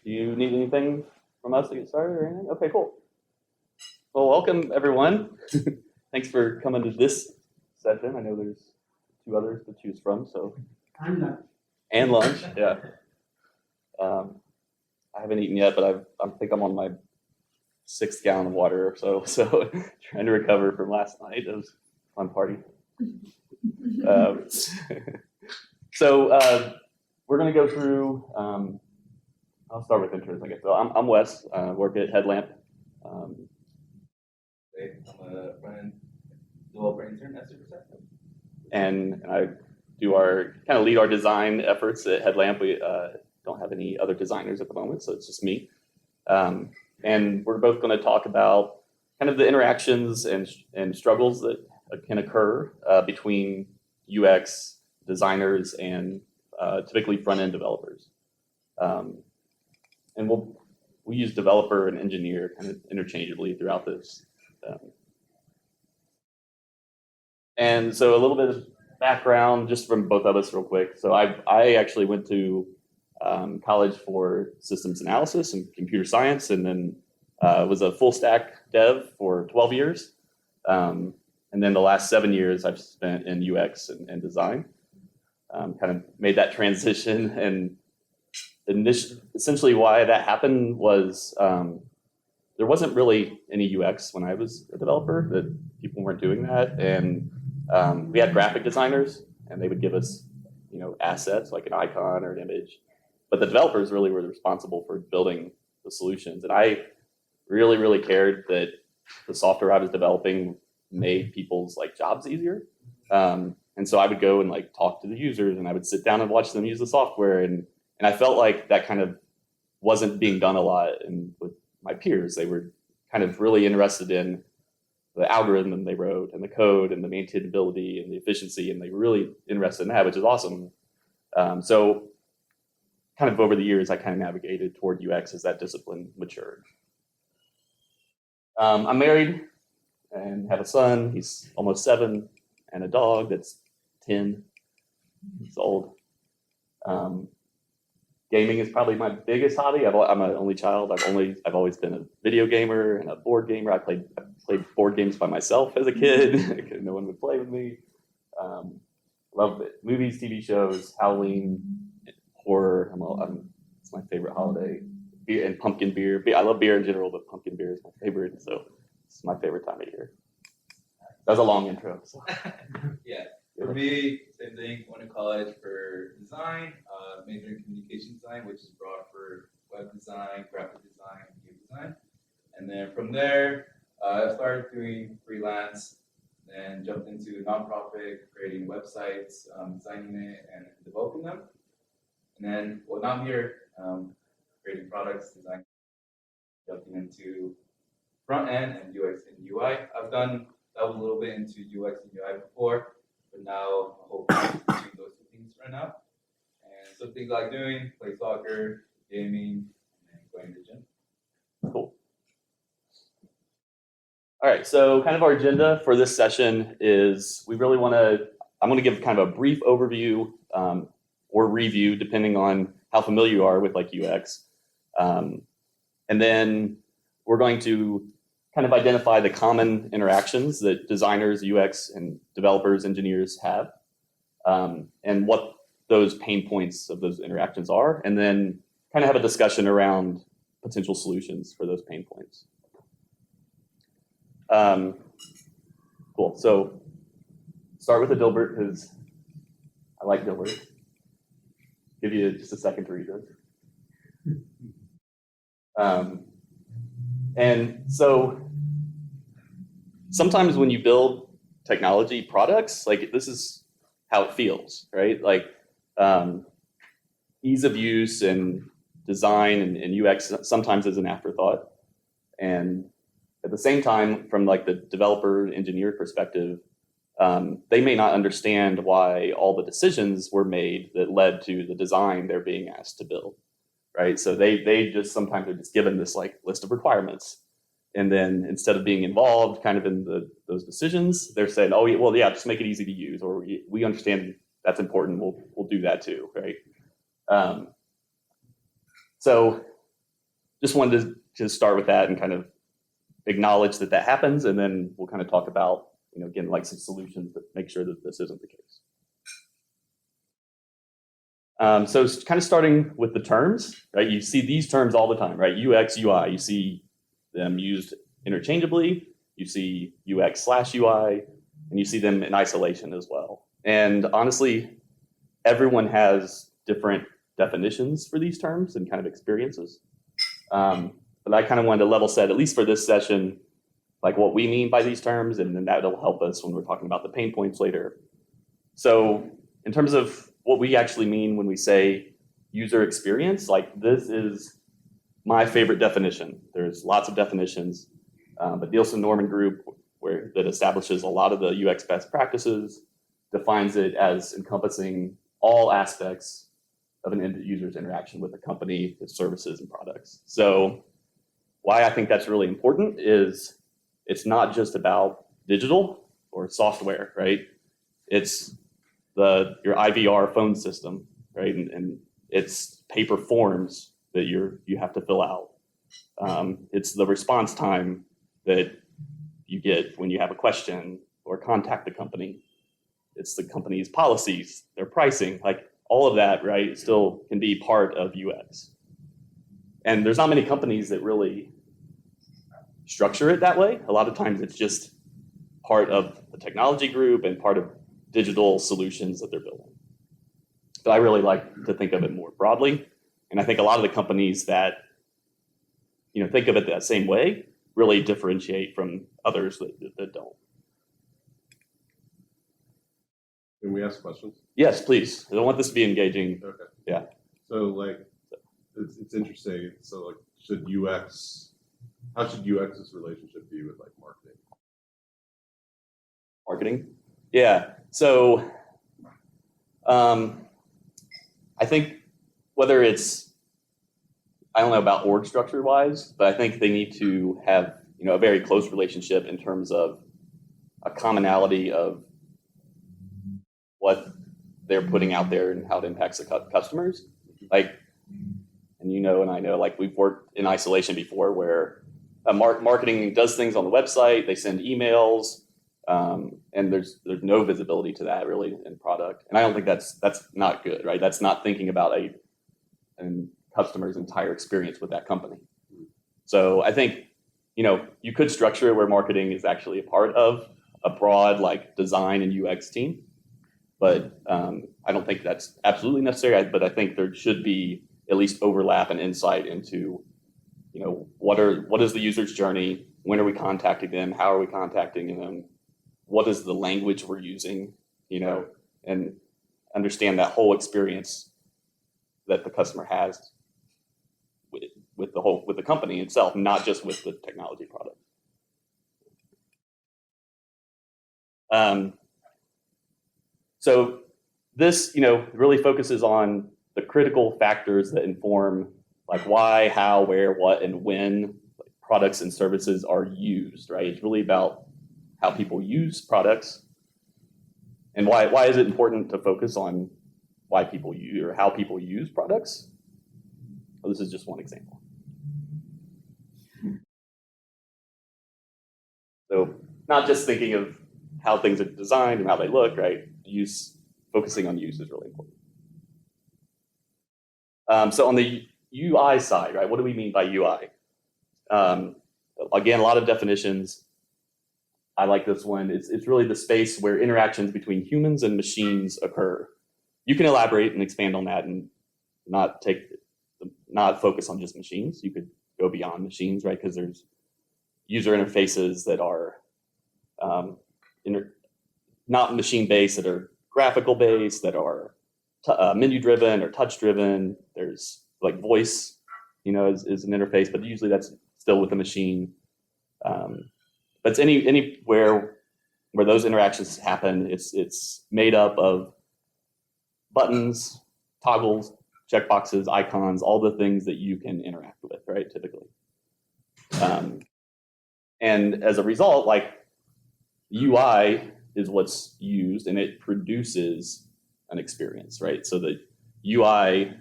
Do you need anything from us to get started or anything? Okay, cool. Well, welcome everyone. Thanks for coming to this session. I know there's two others to choose from, so. And lunch, yeah. I haven't eaten yet, but I think I'm on my 6th gallon of water or so trying to recover from last night. It was a fun party. We're going to go through, I'll start with intros, I guess. So I'm Wes, work at Headlamp. I'm a front-end developer intern at Superset. And I do lead our design efforts at Headlamp. We don't have any other designers at the moment, so it's just me. And we're both going to talk about kind of the interactions and struggles that can occur between UX designers and typically front-end developers. And we use developer and engineer kind of interchangeably throughout this. And so a little bit of background just from both of us real quick. So I actually went to college for systems analysis and computer science, and then was a full stack dev for 12 years. And then the last 7 years I've spent in UX and design. Kind of made that transition, and essentially why that happened was there wasn't really any UX when I was a developer, that people weren't doing that. And we had graphic designers, and they would give us, assets like an icon or an image. But the developers really were responsible for building the solutions. And I really, really cared that the software I was developing made people's jobs easier. And so I would go and talk to the users, and I would sit down and watch them use the software. And I felt like that kind of wasn't being done a lot. And with my peers, they were kind of really interested in the algorithm they wrote and the code and the maintainability and the efficiency. And they were really interested in that, which is awesome. So kind of over the years, I kind of navigated toward UX as that discipline matured. I'm married and have a son. He's almost 7, and a dog that's 10. He's old. Gaming is probably my biggest hobby. I'm an only child. I've always been a video gamer and a board gamer. I played board games by myself as a kid because no one would play with me. Love it. Movies, TV shows, Halloween, horror. It's my favorite holiday. Beer and pumpkin beer. I love beer in general, but pumpkin beer is my favorite. So it's my favorite time of year. That was a long intro. So. Yeah. For me, same thing. Went to college for design, major in communication design, which is broad for web design, graphic design, and game design. And then from there, I started doing freelance, then jumped into nonprofit, creating websites, designing it, and developing them. And then, well, now I'm here, creating products, design, jumping into front end and UX and UI. I've done that a little bit into UX and UI before. But now I hope between those two things right now. And some things I like doing, play soccer, gaming, and going to the gym. Cool. All right, so kind of our agenda for this session is I'm going to give kind of a brief overview or review, depending on how familiar you are with UX. And then we're going to kind of identify the common interactions that designers, UX, and developers, engineers have, and what those pain points of those interactions are, and then kind of have a discussion around potential solutions for those pain points. Cool. So start with a Dilbert, because I like Dilbert. Give you just a second to read this. And so sometimes when you build technology products, this is how it feels, right? Ease of use and design and UX sometimes is an afterthought. And at the same time, from the developer engineer perspective, they may not understand why all the decisions were made that led to the design they're being asked to build. Right, so they just sometimes are just given this list of requirements, and then instead of being involved kind of in those decisions, they're saying, oh well, yeah, just make it easy to use, or we understand that's important. We'll do that too, right? So just wanted to start with that and kind of acknowledge that happens, and then we'll kind of talk about, again, like some solutions that make sure that this isn't the case. So it's kind of starting with the terms, right? You see these terms all the time, right? UX, UI, you see them used interchangeably. You see UX/UI, and you see them in isolation as well. And honestly, everyone has different definitions for these terms and kind of experiences. But I kind of wanted to level set, at least for this session, like what we mean by these terms, and then that'll help us when we're talking about the pain points later. So in terms of what we actually mean when we say user experience, like this is my favorite definition. There's lots of definitions, but Nielsen Norman Group, that establishes a lot of the UX best practices, defines it as encompassing all aspects of an end user's interaction with a company, its services and products. So why I think that's really important is it's not just about digital or software, right? It's your IVR phone system, right? And it's paper forms that you have to fill out. It's the response time that you get when you have a question or contact the company. It's the company's policies, their pricing, like all of that, right, still can be part of UX. And there's not many companies that really structure it that way. A lot of times it's just part of the technology group and part of digital solutions that they're building. But I really like to think of it more broadly. And I think a lot of the companies that think of it that same way really differentiate from others that don't. Can we ask questions? Yes, please. I don't want this to be engaging. Okay. Yeah. So it's interesting. So how should UX's relationship be with marketing? Marketing? Yeah. So I think whether it's, I don't know about org structure wise, but I think they need to have, a very close relationship in terms of a commonality of what they're putting out there and how it impacts the customers. And I know, we've worked in isolation before where marketing does things on the website, they send emails, and there's no visibility to that really in product. And I don't think that's not good, right? That's not thinking about a customer's entire experience with that company. So I think, you could structure it where marketing is actually a part of a broad design and UX team. But I don't think that's absolutely necessary. But I think there should be at least overlap and insight into, what is the user's journey? When are we contacting them? How are we contacting them? What is the language we're using? And understand that whole experience that the customer has with the company itself, not just with the technology product. So this, really focuses on the critical factors that inform why, how, where, what, and when products and services are used, right? It's really about how people use products. And why is it important to focus on why people use or how people use products? Well, this is just one example. So not just thinking of how things are designed and how they look, right? Focusing on use is really important. So on the UI side, right, what do we mean by UI? Again, a lot of definitions. I like this one. It's really the space where interactions between humans and machines occur. You can elaborate and expand on that and not focus on just machines. You could go beyond machines, right? Because there's user interfaces that are not machine-based, that are graphical-based, that are menu-driven or touch-driven. There's voice, is an interface, but usually that's still with a machine. But it's anywhere where those interactions happen. It's made up of buttons, toggles, checkboxes, icons, all the things that you can interact with, right? Typically. And as a result, UI is what's used and it produces an experience, right? So the UI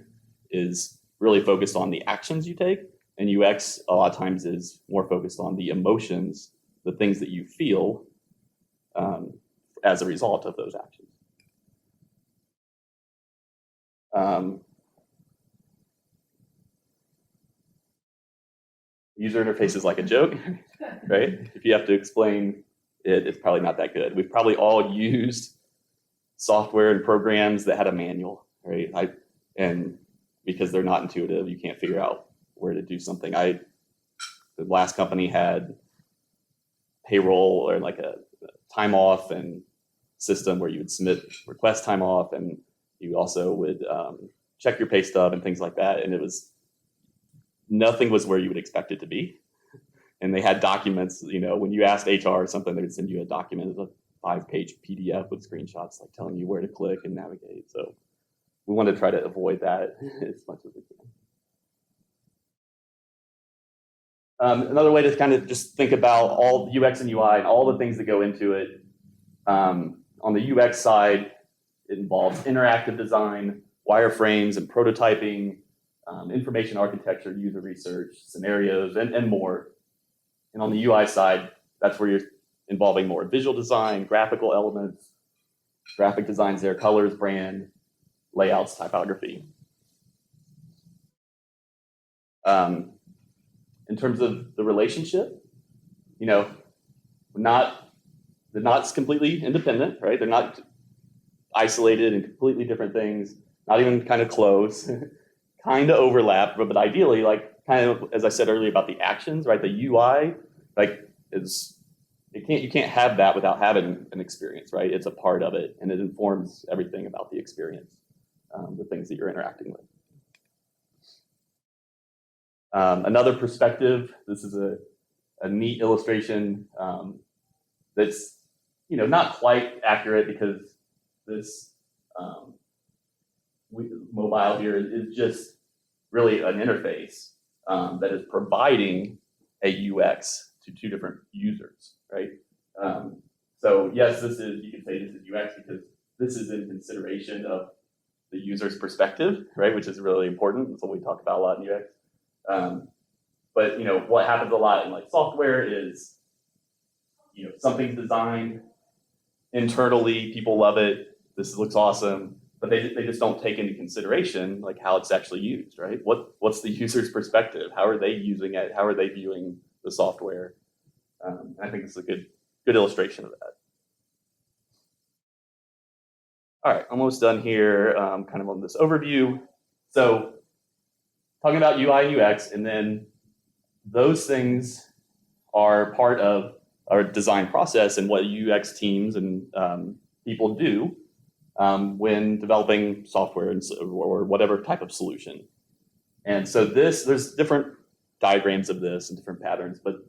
is really focused on the actions you take, And UX a lot of times is more focused on the emotions, the things that you feel as a result of those actions. User interface is like a joke, right? If you have to explain it, it's probably not that good. We've probably all used software and programs that had a manual, right? And because they're not intuitive, you can't figure out where to do something. The last company had payroll or like a time off and system where you would submit request time off, and you also would check your pay stub and things like that. And nothing was where you would expect it to be. And they had documents, when you asked HR or something, they would send you a document, a 5-page PDF with screenshots, like telling you where to click and navigate. So we want to try to avoid that as much as we can. Another way to kind of just think about all UX and UI and all the things that go into it. On the UX side, it involves interactive design, wireframes and prototyping, information architecture, user research, scenarios, and more. And on the UI side, that's where you're involving more visual design, graphical elements, graphic designs there, colors, brand, layouts, typography. In terms of the relationship, they're not completely independent, right? They're not isolated and completely different things, not even kind of close, kind of overlap, but ideally, like kind of, as I said earlier about the actions, right? The UI, you can't have that without having an experience, right? It's a part of it, and it informs everything about the experience, the things that you're interacting with. Another perspective, this is a neat illustration that's not quite accurate, because this mobile here is just really an interface that is providing a UX to two different users, right? So yes, you can say this is UX because this is in consideration of the user's perspective, right? Which is really important. That's what we talk about a lot in UX. But what happens a lot in like software is, something's designed internally, people love it, this looks awesome, but they just don't take into consideration like how it's actually used, right? What's the user's perspective? How are they using it? How are they viewing the software? I think it's a good illustration of that. All right, almost done here, kind of on this overview. So talking about UI and UX, and then those things are part of our design process and what UX teams and people do when developing software or whatever type of solution. And so there's different diagrams of this and different patterns, but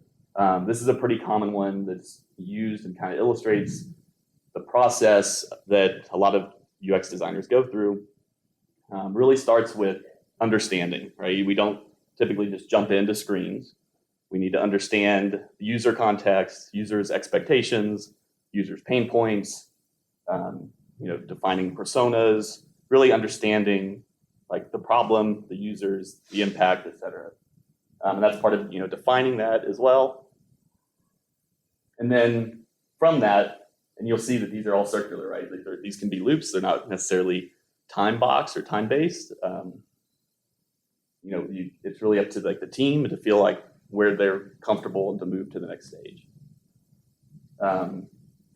this is a pretty common one that's used and kind of illustrates the process that a lot of UX designers go through. Really starts with understanding, right? We don't typically just jump into screens. We need to understand the user context, users' expectations, users' pain points, defining personas, really understanding like the problem, the users, the impact, et cetera. And that's part of defining that as well. And then from that, and you'll see that these are all circular, right? These can be loops. They're not necessarily time boxed or time based. It's really up to like the team to feel like where they're comfortable and to move to the next stage. And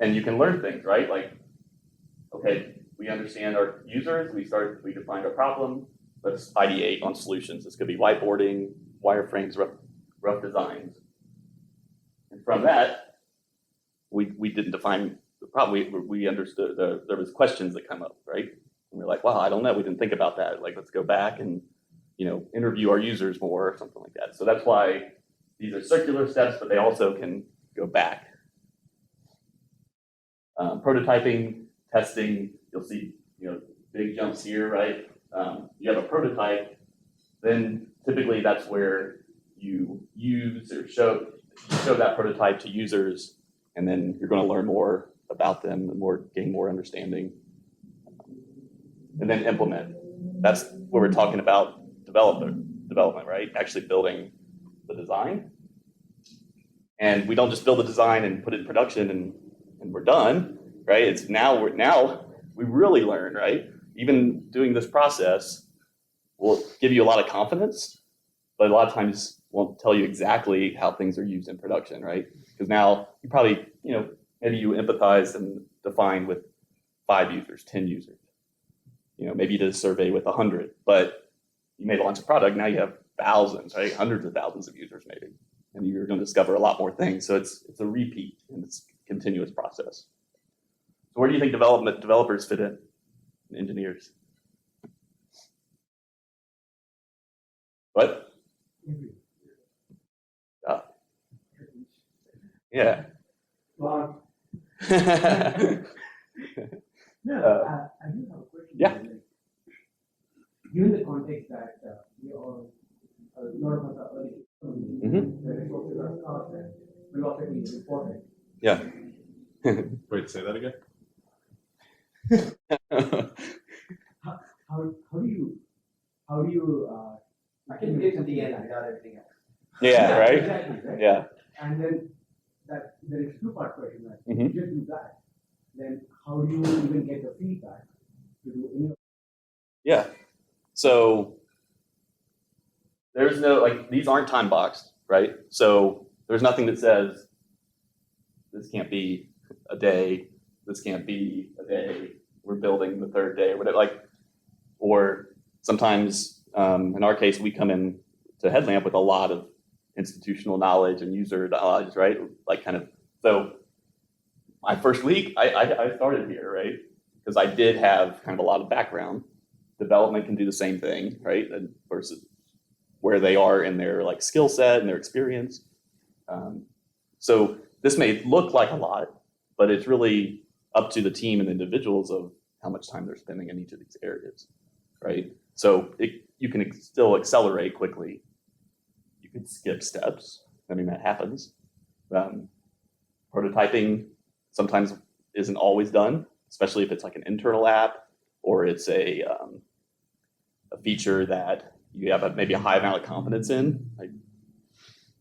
you can learn things, right? Like, okay, we understand our users. We defined our problem. Let's ideate on solutions. This could be whiteboarding, wireframes, rough designs. And from that, we didn't define the problem. We understood there was questions that come up, right? And we're like, wow, I don't know. We didn't think about that. Like, let's go back and interview our users more or something like that. So that's why these are circular steps, but they also can go back. Prototyping, testing, you'll see, big jumps here, right? You have a prototype, then typically that's where you use or show that prototype to users, and then you're going to learn more about them and gain more understanding. And then implement. That's where we're talking about development, right? Actually building the design. And we don't just build the design and put it in production and we're done, right? It's now we really learn, right? Even doing this process will give you a lot of confidence, but a lot of times won't tell you exactly how things are used in production, right? Because now you probably, maybe you empathize and define with 5 users, 10 users. Maybe you did a survey with 100, but you made a launch of product. Now you have thousands, right? Hundreds of thousands of users, maybe, and you're going to discover a lot more things. So it's a repeat and it's a continuous process. So where do you think developers fit in? Engineers? What? Yeah. Well, no, I do have a question. Yeah. Given the context that we all, a lot of us are early, the resources are scarce and velocity is important. Yeah. Wait, say that again? How do you I can get to the end without everything else. Yeah, right? Exactly, right? Yeah. And then that there is two-part question that Mhm. if you just do that, then how do you even get the feedback to do any? Yeah. So there's no, these aren't time boxed, right? So there's nothing that says this can't be a day, this can't be a day, we're building the 3rd day or whatever. Or sometimes, in our case, we come in to Headlamp with a lot of institutional knowledge and user knowledge, right? So my first week, I started here, right? Because I did have kind of a lot of background. Development can do the same thing, right? And versus where they are in their skill set and their experience. So this may look like a lot, but it's really up to the team and the individuals of how much time they're spending in each of these areas, right? So you can still accelerate quickly. You could skip steps. I mean, that happens. Prototyping sometimes isn't always done, especially if it's like an internal app or it's a feature that you have maybe a high amount of confidence in.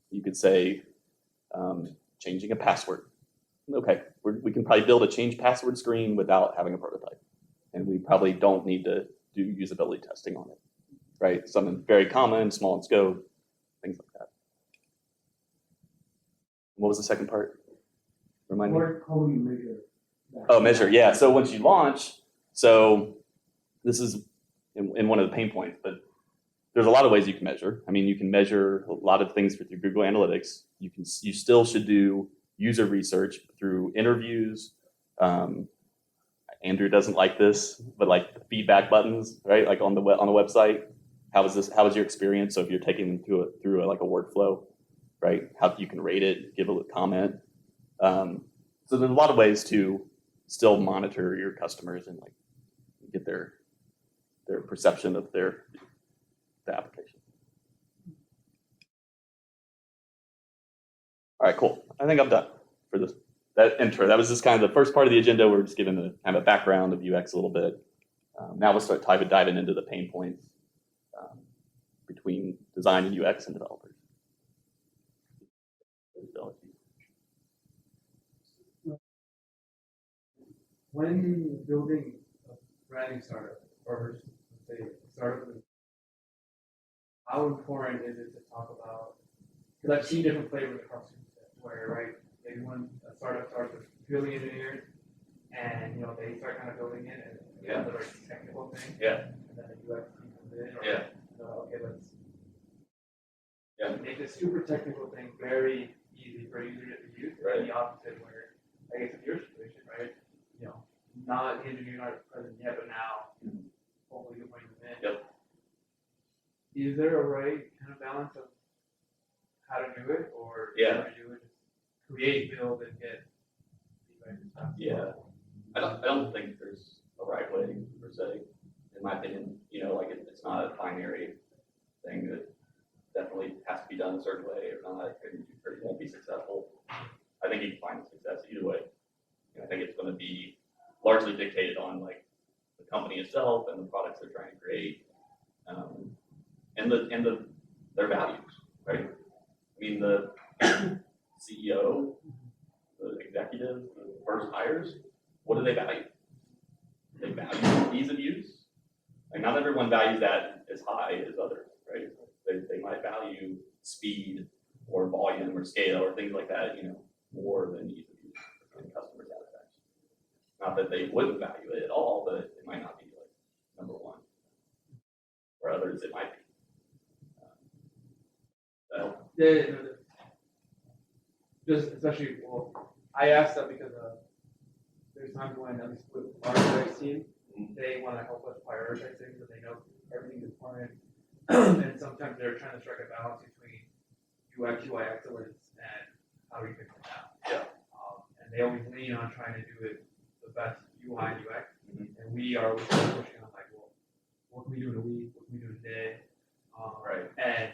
You could say changing a password. Okay, we can probably build a change password screen without having a prototype. And we probably don't need to do usability testing on it, right? Something very common, small in scope, things like that. What was the second part? Remind me. How do you measure that? Oh, measure, yeah. So once you launch, so this is in one of the pain points, but there's a lot of ways you can measure. I mean, you can measure a lot of things through Google Analytics. You still should do user research through interviews. Andrew doesn't like this, but feedback buttons, right? On the website. How was your experience? So if you're taking them through a workflow, right? How you can rate it, give a comment. So there's a lot of ways to still monitor your customers and get their perception of the application. All right, cool. I think I'm done for that intro. That was just kind of the first part of the agenda. We're just giving the kind of a background of UX a little bit. Now we'll start diving into the pain points between design and UX and developers. When building a brand new startup, or let's say startup, how important is it to talk about? Because I've seen different flavors across the where, right, maybe when a startup starts with purely engineers, and they start kind of building it, and it's a very technical thing. Yeah. And then the UX team comes in, or Yeah. okay, let's Yeah. make this super technical thing very easy for a user to use. Right. And the opposite, where I guess in your situation, right, not the engineers aren't present yet, but now hopefully you'll bring them in. Yep. Is there a right kind of balance of how to do it, or Yeah. how to do it, just create, build, and get feedback and stuff? Yeah. I don't think there's a right way per se. In my opinion, it's not a binary thing that definitely has to be done a certain way or not, or you won't be successful. I think you can find success either way. I think it's going to be largely dictated on the company itself and the products they're trying to create, and their values, right? mean, the CEO, the executive, the first hires, what do they value? They value ease of use. Like not everyone values that as high as others, right? They might value speed or volume or scale or things like that, more than ease of use and customer satisfaction. Not that they wouldn't value it at all, but it might not be like number one. For others, it might be. Just especially, well, I asked that because there's times when, at least with our UX team, they want to help us prioritize things, and they know everything is important. And sometimes they're trying to strike a balance between UX, UI excellence, and how we fix it now. Yeah. And they always lean on trying to do it the best UI and UX, and we are always pushing on like, well, what can we do in a week? What can we do in a day? Right. And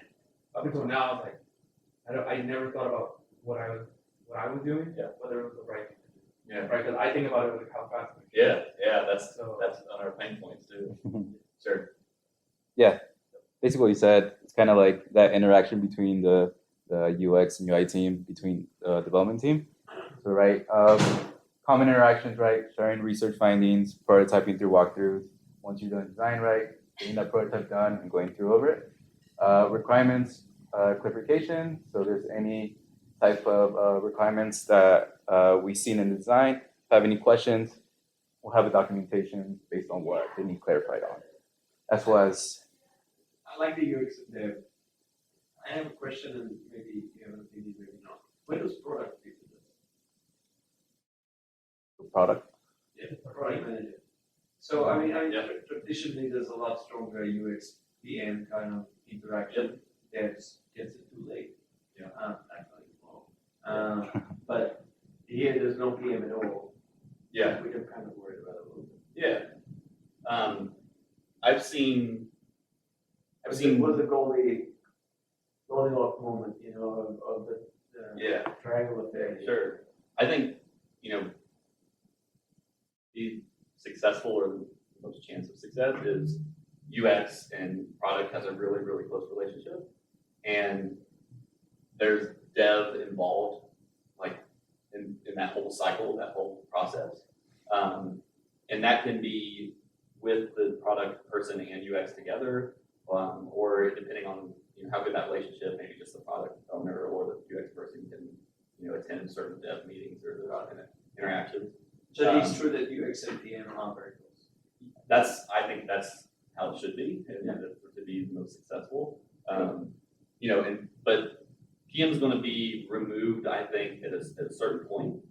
up until now, I was like, I never thought about what I was doing, whether it was the right thing to do. Yeah. Right, because I think about it like how fast. Yeah, that's on our pain points too. Sure. Basically what you said, it's kind of like that interaction between the UX and UI team, between the development team. So, right, common interactions, right, sharing research findings, prototyping through walkthroughs. Once you're done design, right, getting that prototype done and going through over it. Requirements, clarification. So there's any type of requirements that we've seen in the design. If I have any questions, we'll have a documentation based on what they need clarified on. As well as I like the UX there. I have a question, and maybe you have an opinion, maybe not. Where does product fit in this? the product. Yeah, product manager. So I mean, traditionally there's a lot stronger UX PM kind of interaction that gets it too late. Yeah. Actually, but here there's no PM at all. Yeah. We are kind of worried about it a little bit. Yeah. I've seen. Was the Goldilocks moment, of the triangle effect. Sure. I think, be successful or the most chance of success is UX and product has a really, really close relationship. And there's dev involved, like in that whole cycle, that whole process. And that can be with the product person and UX together, or depending on how good that relationship, maybe just the product owner or the UX person can attend certain dev meetings or interactions. So it's true that UX and PM are very close. I think that's how it should be, and to be the most successful. But PM is going to be removed, I think, at a certain point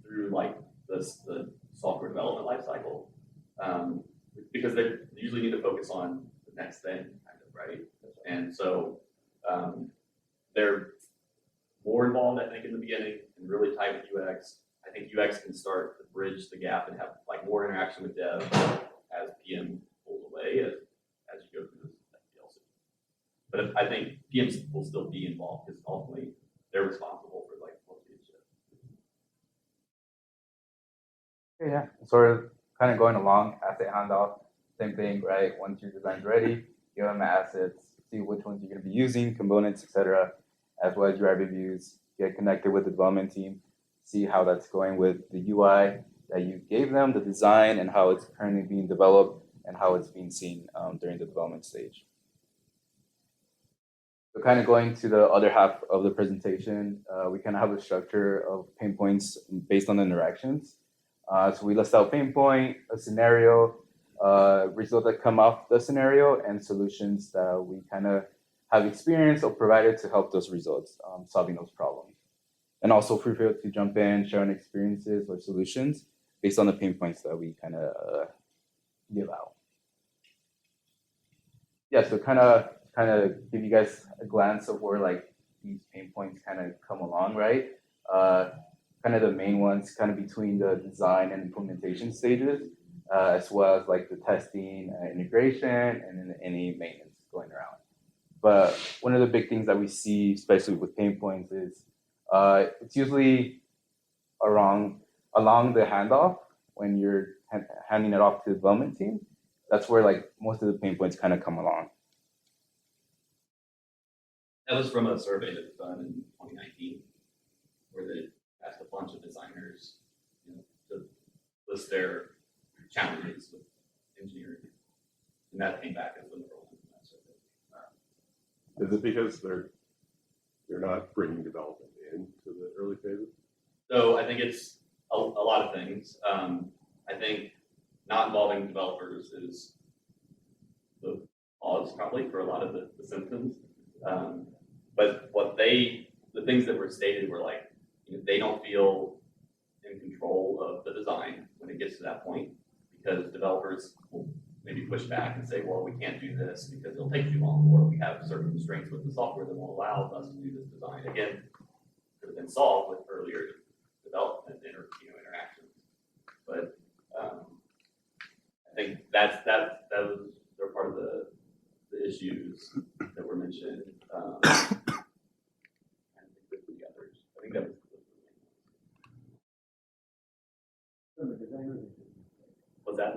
through like the software development lifecycle, because they usually need to focus on the next thing, kind of, right? And so they're more involved, I think, in the beginning and really tight with UX. I think UX can start to bridge the gap and have like more interaction with dev as PM pulls away as you go through this DLC. But I think PMs will still be involved because ultimately they're responsible for like most of the shit. Yeah, sort of kind of going along, asset handoff, same thing, right? Once your design's ready, give them the assets, see which ones you're going to be using, components, etc., as well as your reviews, get connected with the development team, see how that's going with the UI that you gave them, the design, and how it's currently being developed and how it's being seen during the development stage. So kind of going to the other half of the presentation, we kind of have a structure of pain points based on the interactions. So we list out pain point, a scenario, results that come off the scenario, and solutions that we kind of have experienced or provided to help those results, solving those problems. And also feel free to jump in, share any experiences or solutions based on the pain points that we kind of give out. Yeah, so kind of give you guys a glance of where like these pain points kind of come along, right? Kind of the main ones kind of between the design and implementation stages, as well as like the testing, integration, and then any maintenance going around. But one of the big things that we see, especially with pain points, is it's usually along the handoff when you're handing it off to the development team. That's where like most of the pain points kind of come along. That was from a survey that was done in 2019, where they asked a bunch of designers, to list their challenges with engineering, and that came back as the number one in that survey. Is it because they're not bringing development into the early phases? So I think it's a lot of things. I think not involving developers is the cause probably for a lot of the symptoms. But the things that were stated were like, they don't feel in control of the design when it gets to that point, because developers will maybe push back and say, well, we can't do this because it'll take too long, or we have certain constraints with the software that won't allow us to do this design. Again, could have been solved with earlier development interactions. But I think they're part of the issues that were mentioned. I think there's the others. I think that was what's that?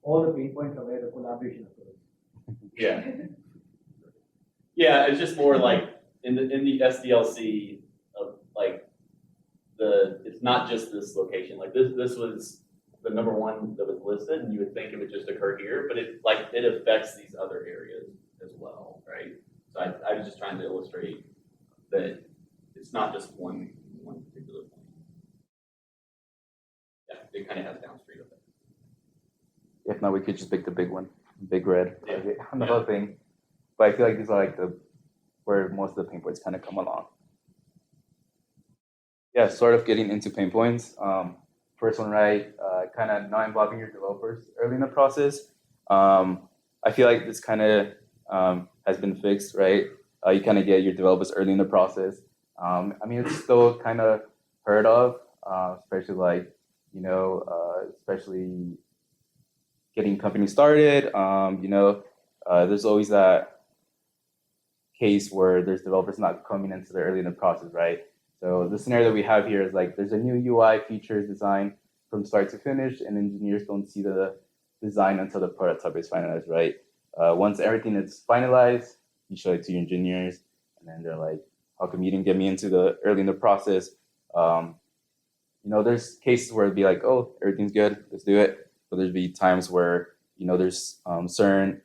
All the pain points are where the collaboration occurs. Yeah. Yeah, it's just more like in the SDLC of like it's not just this location. Like this was the number one that was listed, and you would think it would just occur here, but it affects these other areas as well, right? So I was just trying to illustrate that it's not just one particular point. Yeah, it kind of has downstream effects. If not, we could just pick the big one, big red, Yeah. on the whole thing. But I feel like these are like where most of the pain points kind of come along. Yeah, sort of getting into pain points. First one, right, kind of not involving your developers early in the process. I feel like this kind of has been fixed, right? You kind of get your developers early in the process. I mean, it's still kind of heard of, especially like, especially getting companies started. There's always that case where there's developers not coming into the early in the process, right? So the scenario that we have here is like there's a new UI feature design from start to finish, and engineers don't see the design until the prototype is finalized, right? Once everything is finalized, you show it to your engineers, and then they're like, how come you didn't get me into the early in the process? There's cases where it'd be like, oh, everything's good, let's do it. But there'd be times where, there's certain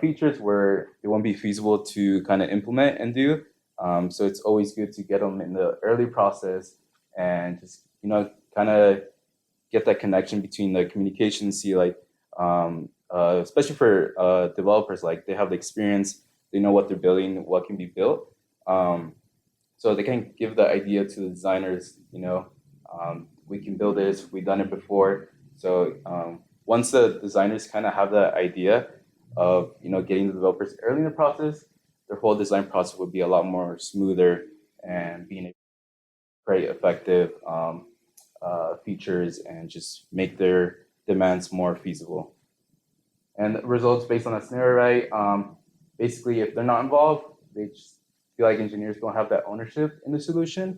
features where it won't be feasible to kind of implement and do. So it's always good to get them in the early process and just, kind of get that connection between the communication, see like, especially for developers, like they have the experience, they know what they're building, what can be built. So they can give the idea to the designers, we can build this, we've done it before. So once the designers kind of have that idea of, getting the developers early in the process, their whole design process would be a lot more smoother and being able to create effective features and just make their demands more feasible. And the results based on that scenario, right? Basically, if they're not involved, they just feel like engineers don't have that ownership in the solution.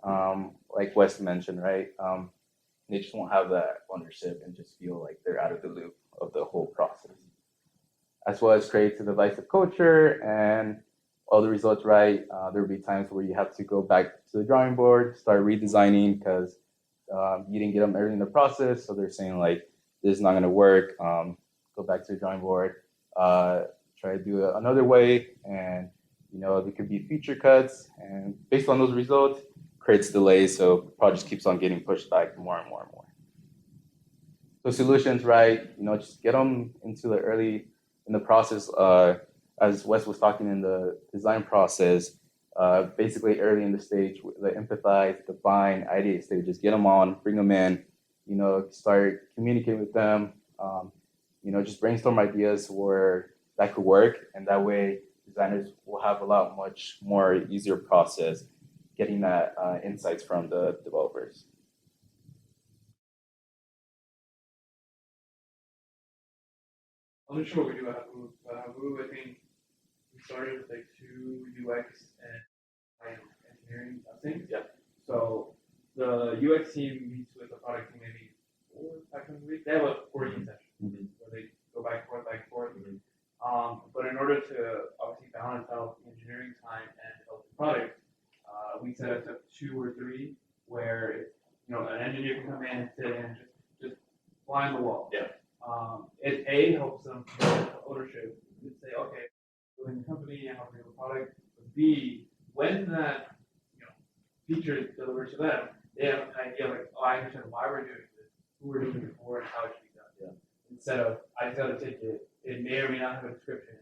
Like Wes mentioned, right? They just won't have that ownership and just feel like they're out of the loop of the whole process. As well as creates a divisive culture and all the results, right? There will be times where you have to go back to the drawing board, start redesigning because you didn't get them early in the process. So they're saying like, this is not gonna work. Go back to the drawing board, try to do it another way. And, there could be feature cuts, and based on those results, creates delays. So project keeps on getting pushed back more and more and more. So solutions, right? Just get them into the early in the process. As Wes was talking in the design process, basically early in the stage, the empathize, define, ideate stages, get them on, bring them in, start communicating with them, just brainstorm ideas where that could work. And that way designers will have much more easier process getting that insights from the developers. I'm not sure what we do at Habu, but Habu, I think we started with like 2 UX and engineering things. Yeah. So the UX team meets with the product team maybe 4 or 5 times a week. They have a 14 session where they go back and forth. But in order to obviously balance out the engineering time 2 or 3 where it's, an engineer can come in and sit and just line the wall. Yeah. It A, helps them get ownership and say, okay, building a company and helping with a product. But B, when that feature is delivered to them, they have an idea like, oh, I understand why we're doing this, who we're doing it for, and how it should be done. Yeah. Instead of I just got a ticket, it may or may not have a description.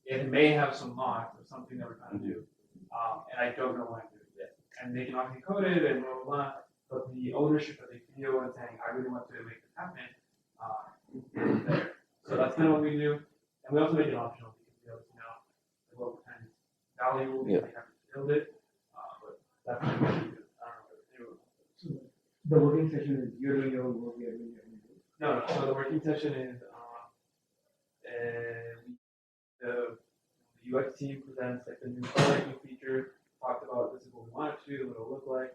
It may have some mocks or something that we're trying to do, and I don't know why I'm doing it. And they can obviously code it and blah blah blah, but the ownership that they feel and saying I really want to make this happen is there. So that's kind of what we do, and we also make it optional because we always what kind of value we have to build it. But that's kind of what we do. I don't know. So the working session is you're doing your own work, we are doing your own work. No, so the working session is the UX team presents like the new product, new feature, talked about this is what we want it to do, what it'll look like.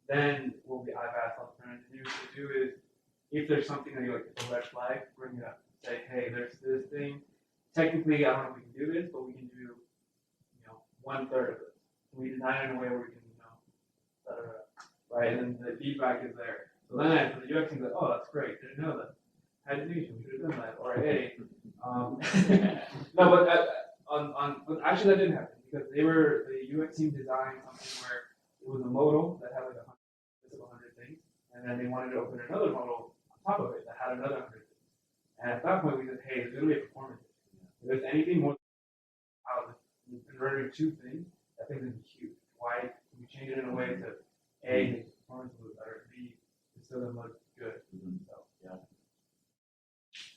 Then what I've asked all the engineers to do is, if there's something that you like a red flag, bring it up. Say, hey, there's this thing. Technically, I don't know if we can do this, but we can do, 1/3 of it. We design it in a way where we can, right? And then the feedback is there. So then for the UX team, like, oh, that's great. Didn't know that. Had to do, we should have done that. Or hey, no, but but actually that didn't happen because the UX team designed something where it was a modal that had like 100 things, and then they wanted to open another modal on top of it that had another 100 things. And at that point we said, hey, there's gonna be a performance issue. If there's anything more than converting 2 things, that thing's gonna be huge. Why can we change it in a way to A, make the performance a little better, B, it's still gonna look good. So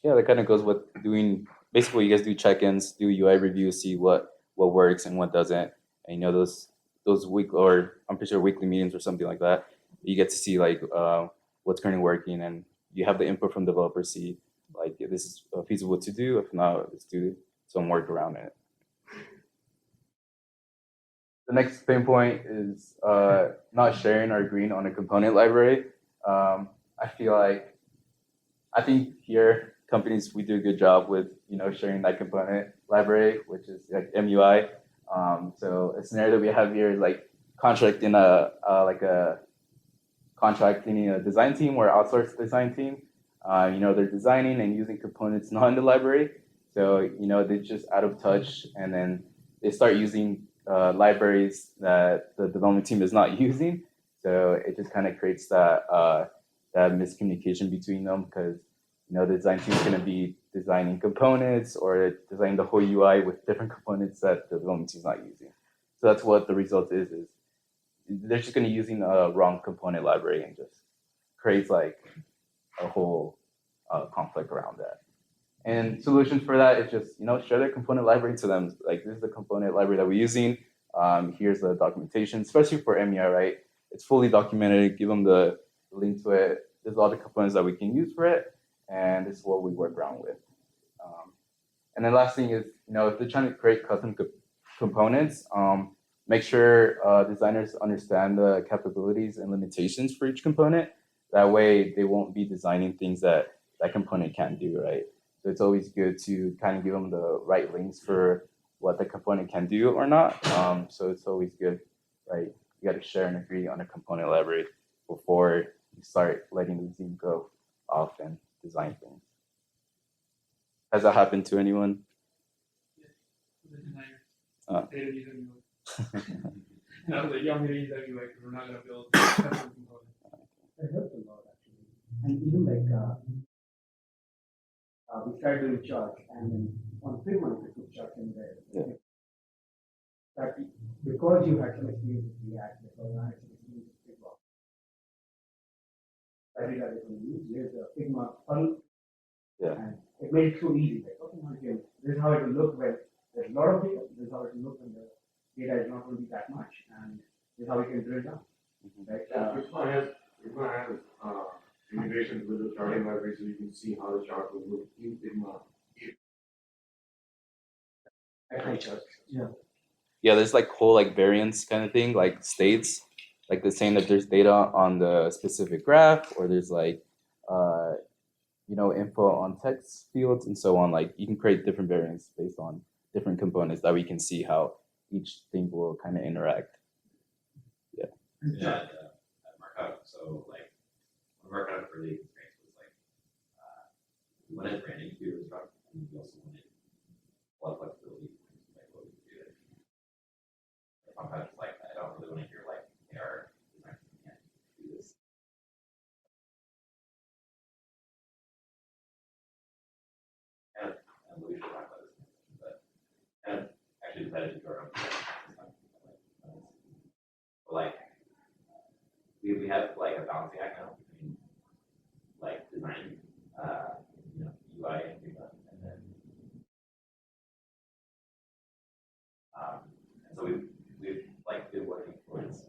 Yeah, that kind of goes with doing basically you guys do check-ins, do UI reviews, see what works and what doesn't, and those week or I'm pretty sure weekly meetings or something like that. You get to see like what's currently working, and you have the input from developers. See like if this is feasible to do. If not, let's do some work around it. The next pain point is not sharing or agreeing on a component library. I think here companies, we do a good job with sharing that component library, which is like MUI. So a scenario that we have here is like contracting a design team or outsourced design team. They're designing and using components not in the library. So they're just out of touch, and then they start using libraries that the development team is not using. So it just kind of creates that miscommunication between them because the design team is going to be designing components or designing the whole UI with different components that the development team is not using. So that's what the result is they're just going to be using a wrong component library and just creates like a whole conflict around that. And solutions for that is just share their component library to them. Like, this is the component library that we're using. Here's the documentation, especially for MUI, right? It's fully documented. Give them the link to it. There's all the components that we can use for it, and this is what we work around with. And then last thing is, if they're trying to create custom components, make sure designers understand the capabilities and limitations for each component. That way, they won't be designing things that component can't do, right? So it's always good to kind of give them the right links for what the component can do or not. So it's always good, right? You got to share and agree on a component library before you start letting the team go off and design things. Has that happened to anyone? the designers, they didn't use MUI. And I was like, yeah, I'm gonna use MUI because we're not gonna build custom components. That helps a lot actually. And even like we started doing charts, and then on Figma we put charts in there. Yeah. That because you had some experience with React, because I had some experience with Figma. I think that is going to use. Here's a Figma funnel. Yeah. And it made it so easy. Like, okay, this is how it will look when there's a lot of data. This is how it will look when the data is not going to be that much, and this is how we can drill down. Right? Figma has integrations with the charting library, so you can see how the chart will look in Figma. Yeah, there's like whole like variance kind of thing, like states, like the saying that there's data on the specific graph, or there's like info on text fields and so on. Like, you can create different variants based on different components that we can see how each thing will kind of interact. Yeah. Yeah, at markup. So like one of our kind of early constraints was like we wanted branding to be really strong, and we also wanted a lot of flexibility in like what we could do. Sometimes it's like I don't really want to hear like they are designers can't do this. And we should talk about this, but kind of actually decided to do our own thing. But like we have like a balancing act now between like design, UI and Figma, and then and so we've like been working towards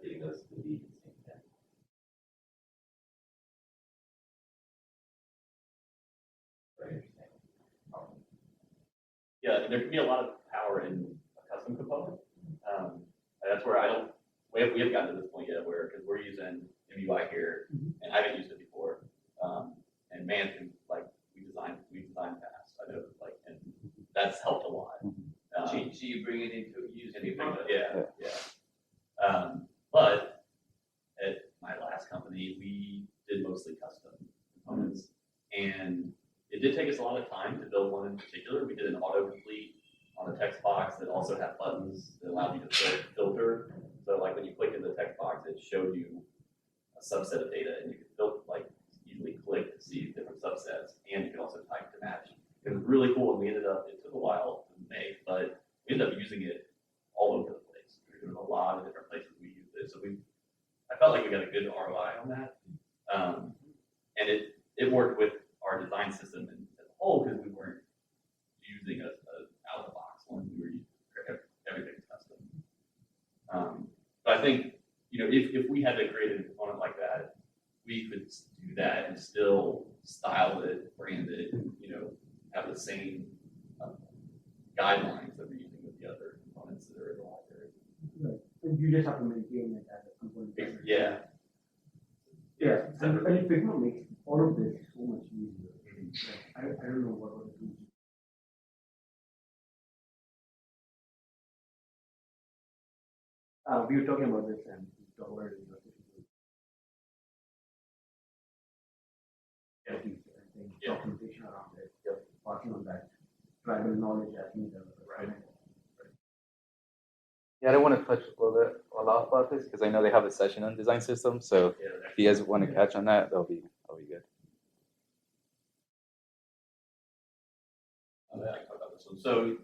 getting those to be the same thing. Very interesting. Yeah, there can be a lot of power in a custom component. That's where we haven't gotten to this point yet where, because we're using MUI here, and I haven't used it before. And man, like we design fast. I know, like, and that's helped a lot. So you bring it into use Anything, yeah. But at my last company, we did mostly custom components, and it did take us a lot of time to build one in particular. We did an autocomplete on a text box that also had buttons that allowed you to filter. So like when you click in the text box, it showed you a subset of data, and you could easily click to see different subsets, and you could also type to match. It was really cool, and it took a while to make, but we ended up using it all over the place. There was a lot of different places we used it, so I felt like we got a good ROI on that, and it worked with our design system as a whole because we weren't using a out of the box one. We were using everything's custom. But I think if we had to create a component like that, we could do that and still style it, brand it, have the same guidelines that we're using with the other components that are in the library. Right. And you just have to maintain it as a component. Yeah. Yeah, and Figma makes all of this so much easier. I don't know what other tools. We were talking about this and we talked about it in the documentation around it, passing on that tribal knowledge as needed. Right. Yeah, I don't want to touch a lot about this because I know they have a session on design systems. So if you guys want to catch on that, that'll be good. I can talk about this one. So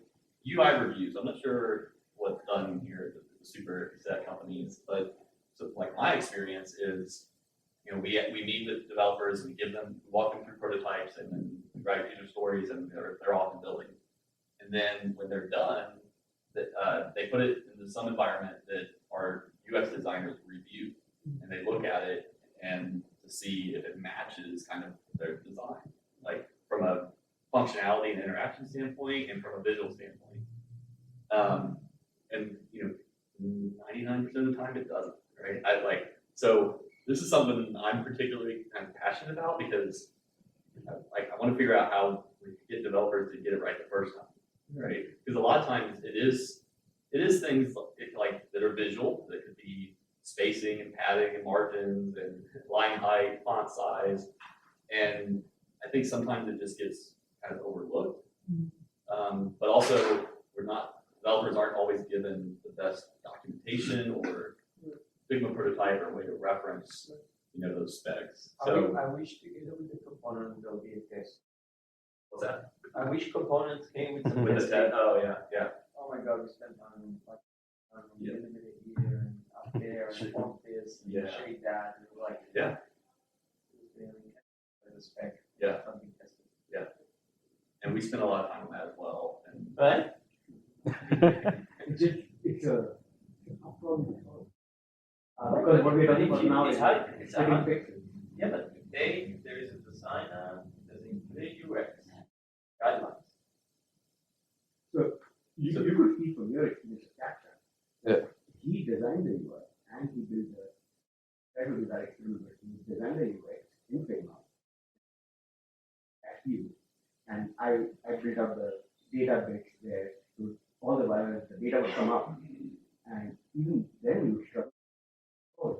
UI reviews. I'm not sure what's done here at the super set companies, but so like my experience is, we meet with developers, we walk them through prototypes, and then we write user stories, and they're off and building. And then when they're done, they put it into some environment that our UX designers review, and they look at it and to see if it matches kind of their design, like from a functionality and interaction standpoint, and from a visual standpoint. And 99% of the time it doesn't, right? So this is something I'm particularly kind of passionate about because I want to figure out how we get developers to get it right the first time, right? Because a lot of times it is things like that are visual, that could be spacing and padding and margins and line height, font size, and I think sometimes it just gets kind of overlooked. But also developers aren't always given the best documentation or Figma prototype or way to reference, those specs. So I wish together with the component there'll be a test. what's that? I wish components came with some With the testing. test? Oh yeah. Oh my god, we spent time eliminate here and up there and font this and Yeah. shade that and like Yeah. With the spec. Yeah. Something tested. And we spend a lot of time on that as well. And Right? It's a tough problem to solve. Because what we're talking about now is it's hard. fixes. Yeah, but today there is a designer, there's a UX guidelines. So you could see from your experience of capture. Yeah. He designed the UI and he built the that would be that experiment, but he designed the UX in Figma at you. And I built up the data bits there, so all the while the data would come up. And even then you struggle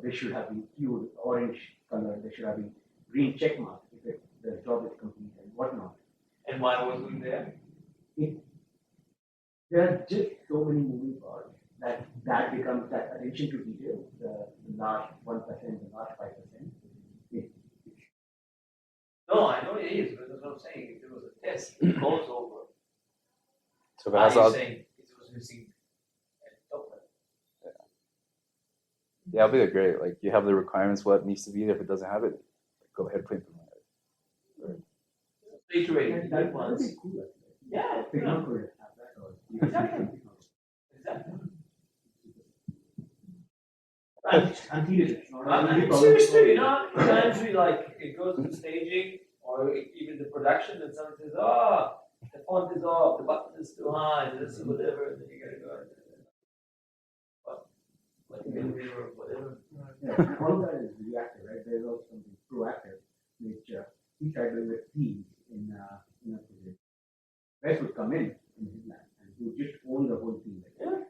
So they should have been cued orange color, they should have been green check mark if the job is complete and whatnot. And why wasn't it there? There are just so many moving parts that becomes that attention to detail, the last 1%, the last 5%. No, I know it is, but that's what I'm saying, if there was a test, it goes over. So if it Are has you all, saying it was missing at the top level? yeah, it'll be great. Like you have the requirements, what needs to be there. If it doesn't have it, go ahead and implement it. Iterating, That good would ones. be cool. Yeah, Figma could have that or Exactly. Exactly. until it's not. I'm serious too, you know, sometimes we like, it goes to staging or even the production and someone says, oh, the font is off, the button is too high, this is whatever, and then you gotta go. Like a mirror or whatever. Yeah, and all of that is reactive, right? There's also something proactive, which he tried doing with themes in a project. Wes would come in his lab and he would just own the whole theme. Like, Yeah.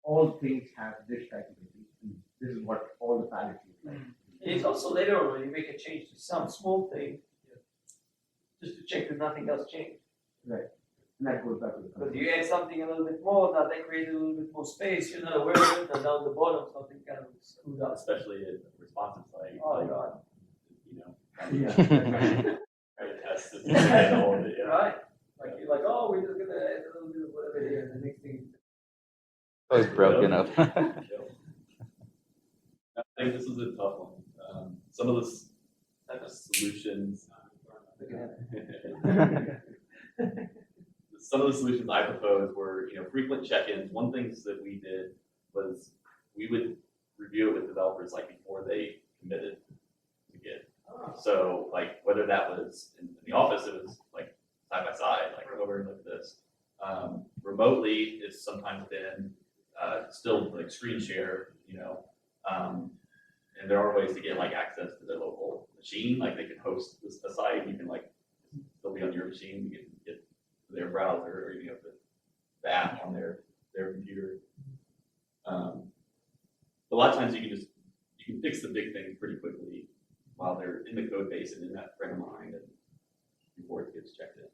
all things have this type of thing. And this is what all the palettes look like. And it's also later on when you make a change to some small thing, just to check that nothing else changed. Right. And that goes back to the Because you add something a little bit more, now that creates a little bit more space, you're not aware of it, and down the bottom something kind of screwed up. Especially in responsive side. Oh god. You know, Yeah. try to test it and all of it, yeah. Right? Like you're like, oh, we're just gonna add a little bit of whatever here, and the next thing. Always broken up. I think this is a tough one. Some of the solutions. Some of the solutions I proposed were, frequent check-ins. One thing that we did was we would review it with developers like before they committed to Git. So like whether that was in the office, it was like side by side, like over and look at this. Remotely, it's sometimes been still like screen share, and there are ways to get like access to their local machine, like they can host a site, you can like still be on your machine, you can get their browser or the app on their computer. A lot of times you can fix the big things pretty quickly while they're in the code base and in that frame of mind and before it gets checked in.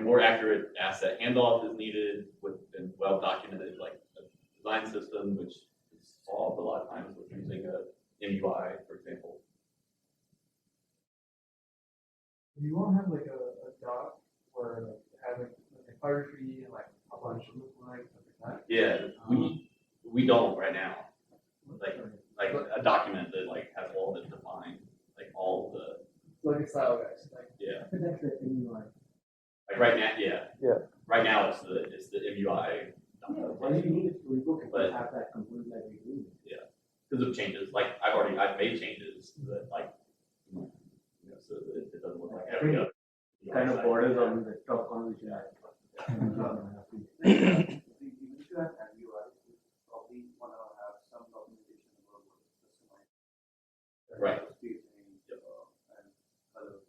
More accurate asset handoff is needed with and well documented like a design system, which is solved a lot of times with using a MUI, for example. You won't have like a doc where like it has like a fire tree and like a bunch of look like something like that. Yeah, we don't right now. Like a document that like has all of it defined, like all of the Like a style guys. Like yeah. But that's the thing, like, Like right now, yeah. Yeah. Right now it's the MUI. all you need is storybook But- and have that component like we do. Because of changes, like I've made changes that like, so that it doesn't look like every other. Kind of borders on the top conversation. Even if you have MUI, you probably want to have some documentation about what the customer is. Right. Spacing, and colors.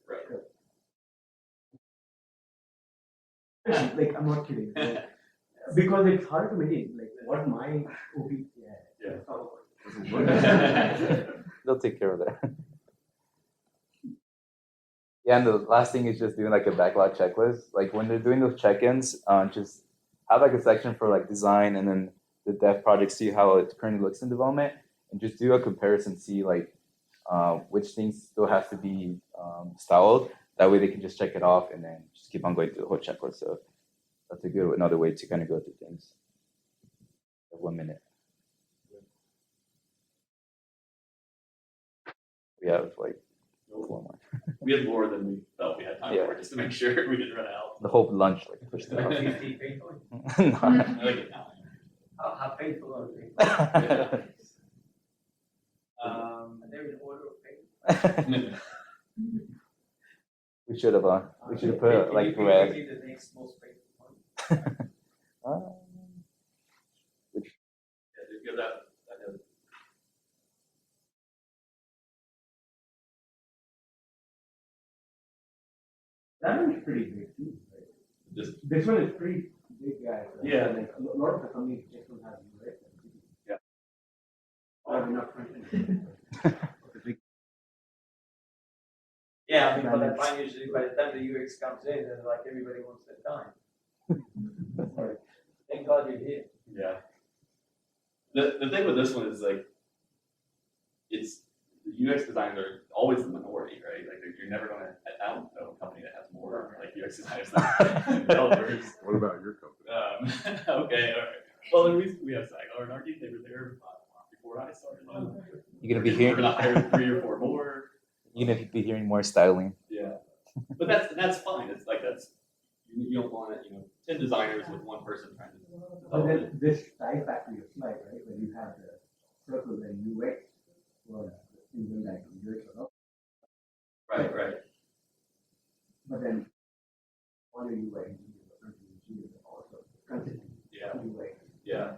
Right. Like, I'm not kidding. Like, because it's hard to maintain. Like, what my OP, They'll take care of that. Yeah, and the last thing is just doing like a backlog checklist. Like when they're doing those check-ins, just have like a section for like design and then the dev project, see how it currently looks in development, and just do a comparison, see like which things still has to be styled. That way they can just check it off and then just keep on going through the whole checklist. So that's another way to kind of go through things. 1 minute. We have like 4 more. We had more than we felt we had time Yeah. for, just to make sure we didn't run out. The whole lunch like pushed it 50 painful. off. I like it now. How painful are they? Are they in order of pain? We should have put like Can you red. see the next most painful one? Which Yeah, just give that is. that one's pretty big too. Right? Just This one is pretty big guys. Yeah. Like a lot of the companies just don't have UX. Yeah. Or enough front end. The big Yeah, I mean, but I find usually by the time the UX comes in, then like everybody wants their time. Thank God you're here. Yeah. The thing with this one is like, it's the UX designers are always the minority, right? Like you're never gonna. I don't know a company that has more like UX designers than developers. What about your company? Okay, all right. Well, then we have Sagler and Arky. They were there before I started. You're gonna be We're hearing. gonna hire 3 or 4 more. You're gonna be hearing more styling. Yeah, but that's fine. It's like you don't want it. 10 designers with 1 person trying to. But then this ties back to your slide, right? When you have the circle and UX was in the diagram, UX or not. Right. But then all your UI engineers are also considered Yeah. UX. Yeah.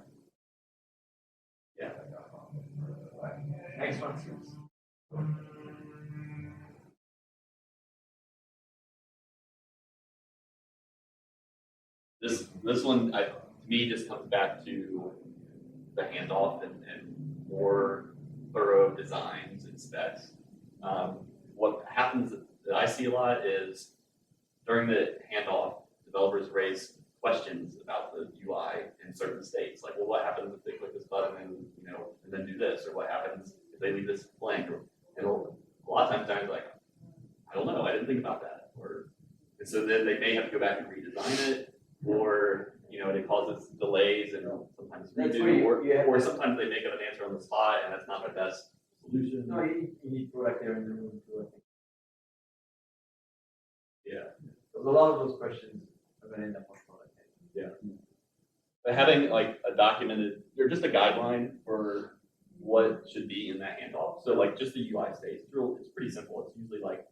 Next one, please. This one, to me, just comes back to the handoff and more thorough designs and specs. What happens that I see a lot is during the handoff, developers raise questions about the UI in certain states. Like, well, what happens if they click this button and then do this, or what happens if they leave this blank? And a lot of times, like, I don't know, I didn't think about that. And so then they may have to go back and redesign it, or it causes delays and sometimes That's redo, where you have or to- sometimes they make up an answer on the spot and that's not the best solution. No, you need product there in the room too, I think. Yeah. Because a lot of those questions are gonna end up on product. But having like a documented, or just a guideline for what should be in that handoff. So like just the UI state, it's pretty simple. It's usually like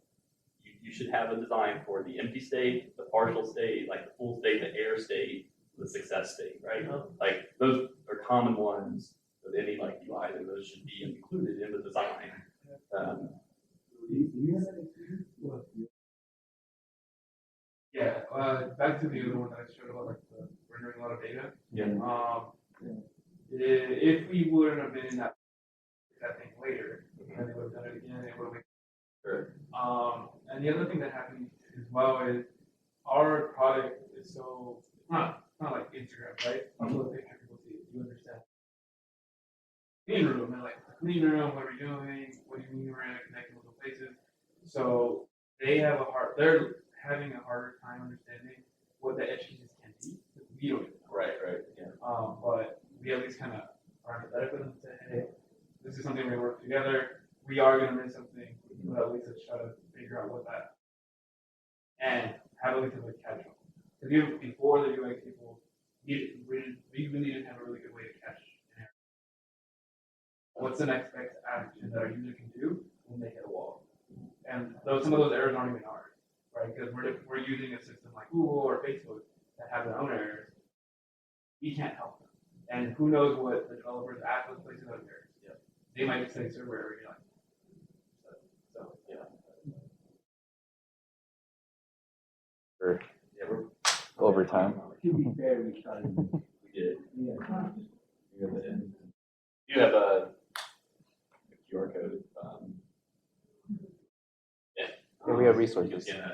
you should have a design for the empty state, the partial state, like the full state, the error state, the success state, right? Like those are common ones with any like UI, and those should be included in the design. Do you have that experience? Yeah, back to the other one that I showed about like the rendering a lot of data. If we wouldn't have been in that thing later, then they would have done it again. It would have. Sure. And the other thing that happened as well is our product is so it's not like Instagram, right? Upload a picture, people see it. You understand. Clean room, and like clean room. What are we doing? What do you mean we're in a connected multiple places? So they're having a harder time understanding what the edge cases can be. We don't even know. Right. Yeah. But we at least kind of are empathetic with them and say, hey, this is something we work together. We are going to miss something, but at least let's try to figure out what that and have at least a good catch up. Because before the UX people, we really didn't have a really good way to catch an error. What's the next best action that our user can do? We'll make it a wall. And some of those errors aren't even ours, right? Because we're using a system like Google or Facebook that have their own errors. We can't help them. And who knows what the developers at those places have errors. Yeah. They might just say server error, you're like, so yeah. We're Over time. To be fair, we started. we did. Yeah. You have a QR code. Yeah, we have resources. Yeah.